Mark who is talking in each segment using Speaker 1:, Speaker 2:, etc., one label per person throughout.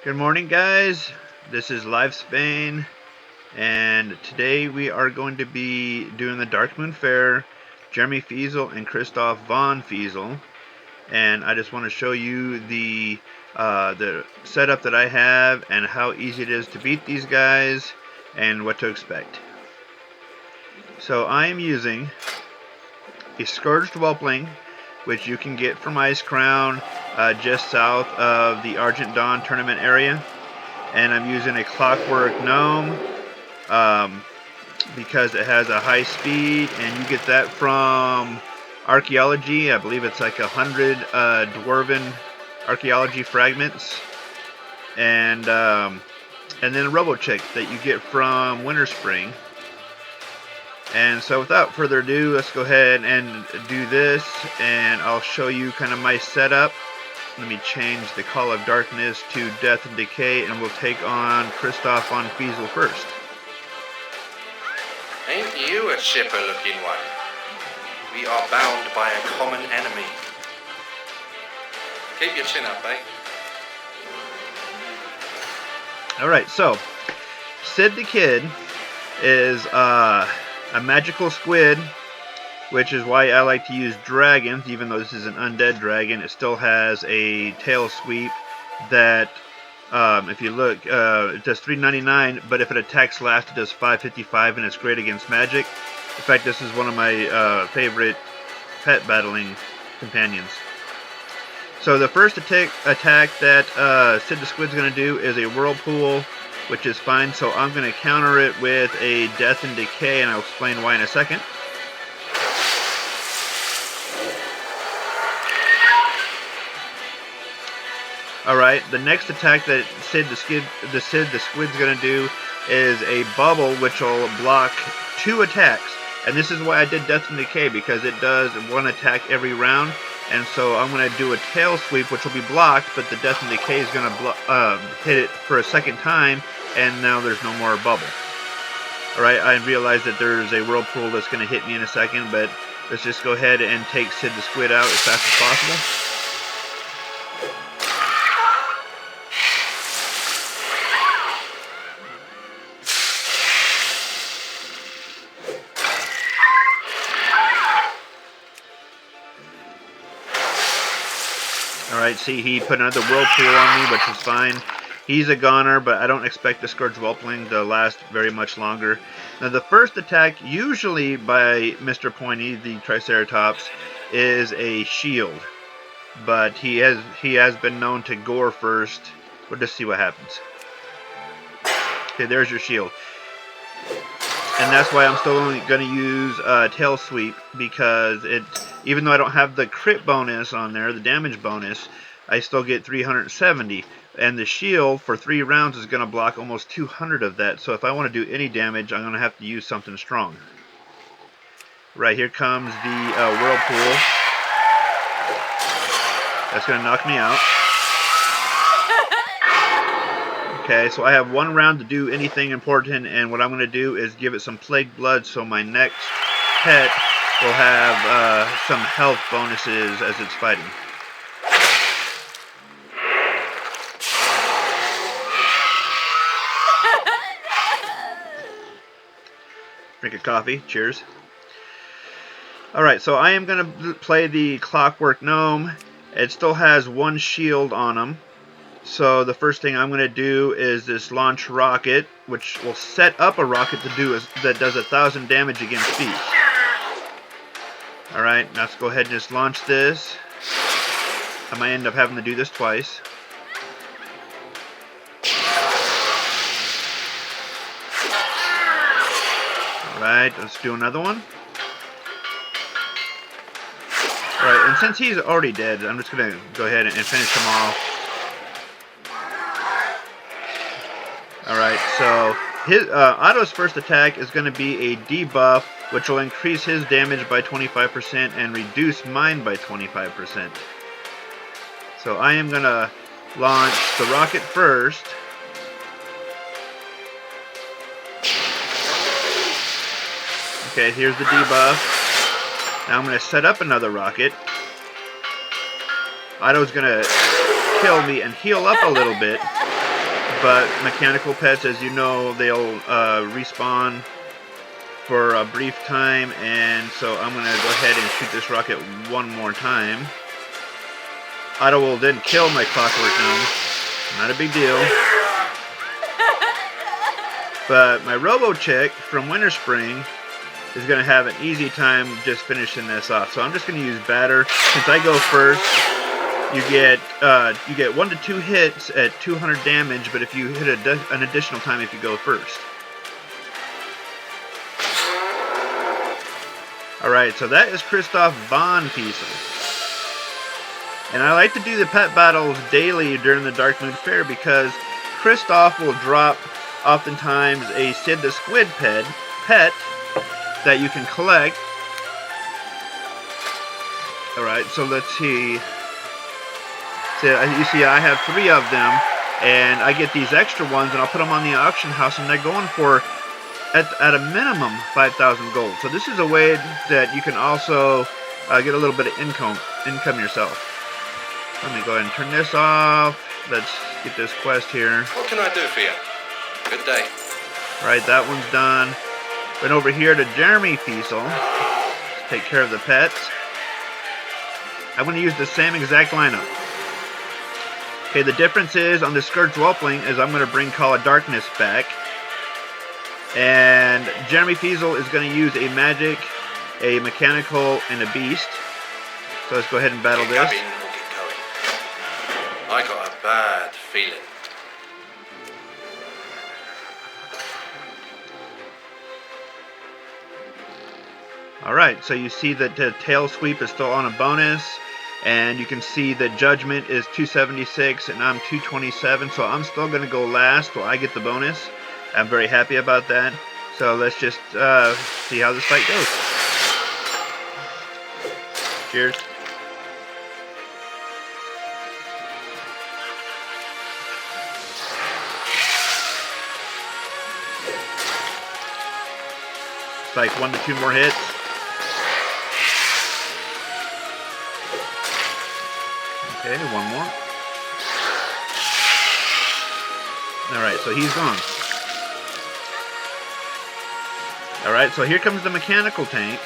Speaker 1: Good morning, guys. This is Live Spain, and today we are going to be doing the Darkmoon Fair, Jeremy Feasel and Christoph VonFeasel, and I just want to show you the setup that I have and how easy it is to beat these guys and what to expect. So I am using a Scourge Whelpling, which you can get from Icecrown just south of the Argent Dawn tournament area. And I'm using a Clockwork Gnome because it has a high speed, and you get that from Archeology. I believe it's like 100 dwarven Archeology fragments, and then a Robo Chick that you get from Winterspring. And so without further ado, let's go ahead and do this, and I'll show you kind of my setup. Let me change the Call of Darkness to Death and Decay, and we'll take on Christoph VonFeasel first.
Speaker 2: Ain't you a chipper-looking one? We are bound by a common enemy. Keep your chin up, eh?
Speaker 1: Alright, so Sid the Kid is a magical squid, which is why I like to use dragons. Even though this is an undead dragon, it still has a tail sweep that, if you look, it does 399, but if it attacks last, it does 555, and it's great against magic. In fact, this is one of my favorite pet battling companions. So the first attack that Sid the Squid's going to do is a Whirlpool, which is fine. So I'm going to counter it with a Death and Decay, and I'll explain why in a second. Alright, the next attack that Sid the Squid's going to do is a Bubble, which will block 2 attacks. And this is why I did Death and Decay, because it does 1 attack every round. And so I'm going to do a Tail Sweep, which will be blocked, but the Death and Decay is going to hit it for a second time, and now there's no more Bubble. Alright, I realize that there's a Whirlpool that's going to hit me in a second, but let's just go ahead and take Sid the Squid out as fast as possible. Alright, see, he put another Whirlpool on me, which is fine. He's a goner, but I don't expect the Scourge Whelpling to last very much longer. Now, the first attack, usually by Mr. Pointy, the Triceratops, is a shield. But he has been known to gore first. We'll just see what happens. Okay, there's your shield. And that's why I'm still only going to use Tail Sweep, because even though I don't have the crit bonus on there, the damage bonus, I still get 370. And the shield for 3 rounds is going to block almost 200 of that. So if I want to do any damage, I'm going to have to use something strong. Right, here comes the Whirlpool. That's going to knock me out. Okay, so I have 1 round to do anything important, and what I'm going to do is give it some Plague Blood, so my next pet will have some health bonuses as it's fighting. Drink a coffee. Cheers. Alright, so I am going to play the Clockwork Gnome. It still has 1 shield on him. So the first thing I'm going to do is this launch rocket, which will set up a rocket that does 1,000 damage against beasts. Alright, now let's go ahead and just launch this. I might end up having to do this twice. Alright, let's do another one. Alright, and since he's already dead, I'm just going to go ahead and finish him off. Alright, so Otto's first attack is going to be a debuff, which will increase his damage by 25% and reduce mine by 25%. So I am going to launch the rocket first. Okay, here's the debuff. Now I'm going to set up another rocket. Otto's going to kill me and heal up a little bit. but mechanical pets, as you know, they'll respawn for a brief time, and so I'm going to go ahead and shoot this rocket one more time. Auto will then kill my Clockwork Gnome. Not a big deal. But my Robo Chick from Winterspring is going to have an easy time just finishing this off. So I'm just going to use batter. Since I go first, you get 1 to 2 hits at 200 damage, but if you hit an additional time if you go first. Alright, so that is Christoph VonFeasel. And I like to do the pet battles daily during the Darkmoon Fair because Christoph will drop oftentimes a Sid the Squid pet that you can collect. Alright, so let's see. So you see I have 3 of them, and I get these extra ones and I'll put them on the auction house, and they're going for at a minimum 5,000 gold. So this is a way that you can also get a little bit of income yourself. Let me go ahead and turn this off. Let's get this quest here.
Speaker 2: What can I do for you? Good day.
Speaker 1: Right, that one's done. Went over here to Jeremy Feasel. Take care of the pets. I'm going to use the same exact lineup. Okay, the difference is on the Scourge Whelpling is I'm going to bring Call of Darkness back. And Jeremy Feasel is going to use a magic, a mechanical, and a beast. So let's go ahead and battle this.
Speaker 2: I got a bad feeling.
Speaker 1: Alright, so you see that the tail sweep is still on a bonus, and you can see that judgment is 276 and I'm 227, so I'm still going to go last till I get the bonus. I'm very happy about that. So let's just see how this fight goes. Cheers. It's like 1 to 2 more hits. Okay, 1 more. Alright, so he's gone. Alright, so here comes the mechanical tank.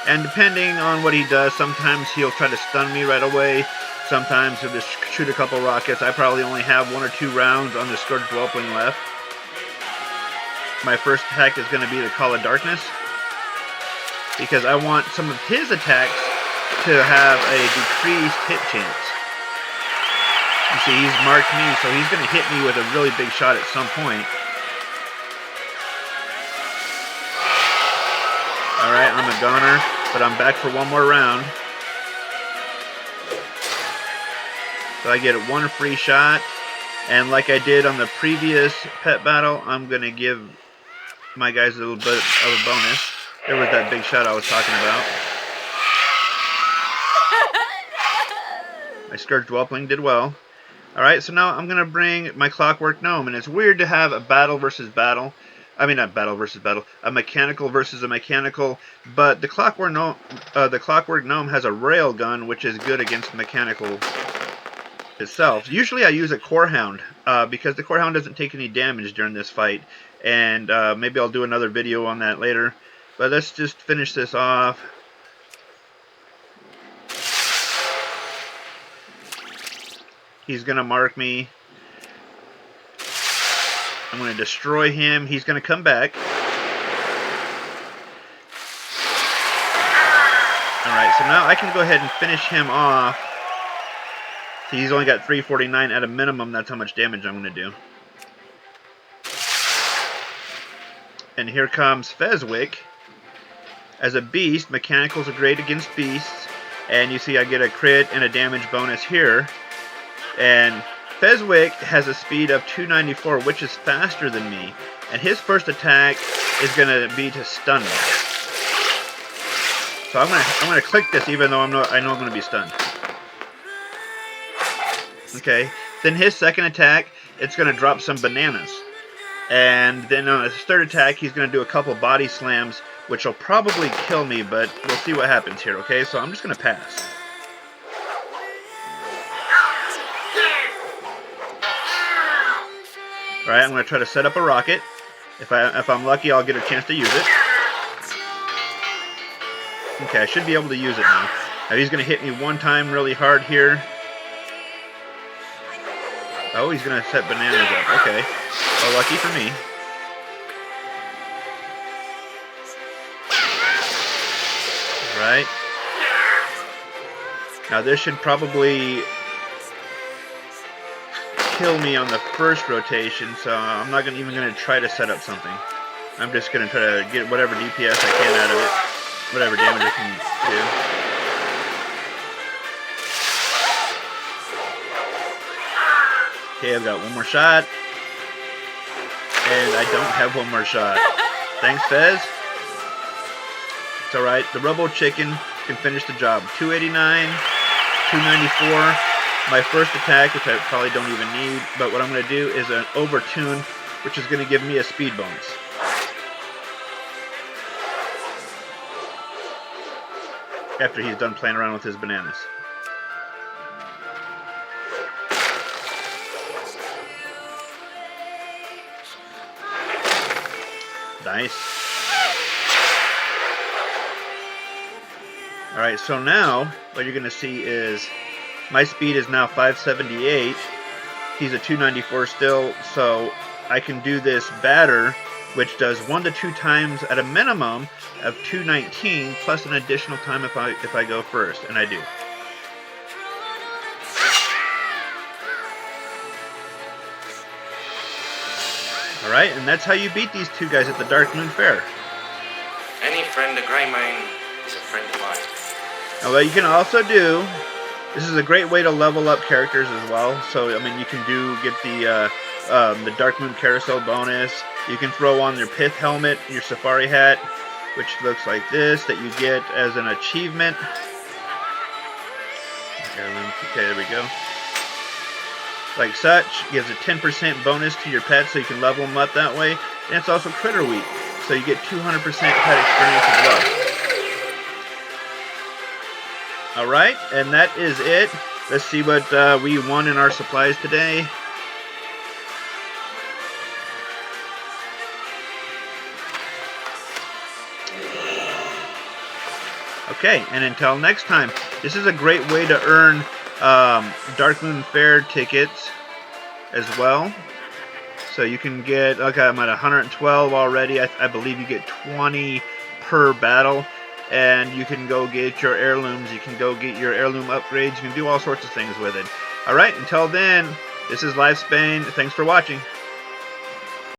Speaker 1: And depending on what he does, sometimes he'll try to stun me right away. Sometimes he'll just shoot a couple rockets. I probably only have 1 or 2 rounds on the Scourge Whelpling left. My first attack is going to be the Call of Darkness, because I want some of his attacks to have a decreased hit chance. You see, he's marked me, so he's going to hit me with a really big shot at some point. Alright, I'm a goner, but I'm back for 1 more round. So I get 1 free shot, and like I did on the previous pet battle, I'm going to give my guys a little bit of a bonus. There was that big shot I was talking about. My Scourge Whelpling did well. Alright, so now I'm going to bring my Clockwork Gnome, and it's weird to have a battle versus battle. I mean, not battle versus battle, a mechanical versus a mechanical, but the Clockwork Gnome has a rail gun, which is good against mechanical itself. Usually I use a Core Hound, because the Core Hound doesn't take any damage during this fight, and maybe I'll do another video on that later. But let's just finish this off. He's going to mark me. I'm going to destroy him. He's going to come back. Alright, so now I can go ahead and finish him off. See, he's only got 349 at a minimum. That's how much damage I'm going to do. And here comes Fezwick. As a beast, mechanicals are great against beasts. And you see I get a crit and a damage bonus here. And Fezwick has a speed of 294, which is faster than me. And his first attack is going to be to stun me. So I'm gonna click this even though I know I'm going to be stunned. Okay. Then his second attack, it's going to drop some bananas. And then on his third attack, he's going to do a couple body slams, which will probably kill me, but we'll see what happens here, okay? So I'm just going to pass. Alright, I'm going to try to set up a rocket. If I'm lucky, I'll get a chance to use it. Okay, I should be able to use it now. Now he's going to hit me one time really hard here. Oh, he's going to set bananas up. Okay. Well, lucky for me. Right. Now this should probably kill me on the first rotation, so I'm not even going to try to set up something. I'm just going to try to get whatever DPS I can out of it. Whatever damage I can do. Okay, I've got one more shot. And I don't have one more shot. Thanks, Fez. It's alright. The Robo Chicken can finish the job. 289, 294. My first attack, which I probably don't even need, but what I'm going to do is an overtune, which is going to give me a speed bonus. After he's done playing around with his bananas. Nice. Alright, so now what you're going to see is my speed is now 578. He's a 294 still, so I can do this batter, which does 1 to 2 times at a minimum of 219 plus an additional time if I go first, and I do. Alright, and that's how you beat these two guys at the Darkmoon Fair.
Speaker 2: Any friend of Greymane is a friend of mine.
Speaker 1: Now what you can also do, this is a great way to level up characters as well. So, I mean, you can get the Darkmoon Carousel bonus. You can throw on your Pith Helmet, your Safari Hat, which looks like this, that you get as an achievement. Okay, there we go. Like such, gives a 10% bonus to your pet, so you can level them up that way. And it's also Critter Week, so you get 200% pet experience as well. Alright, and that is it. Let's see what we won in our supplies today. Okay, and until next time, this is a great way to earn Darkmoon Fair tickets as well. So you can get, okay, I'm at 112 already. I believe you get 20 per battle. And you can go get your heirlooms. You can go get your heirloom upgrades. You can do all sorts of things with it. Alright, until then, this is Lifespan. Thanks for watching.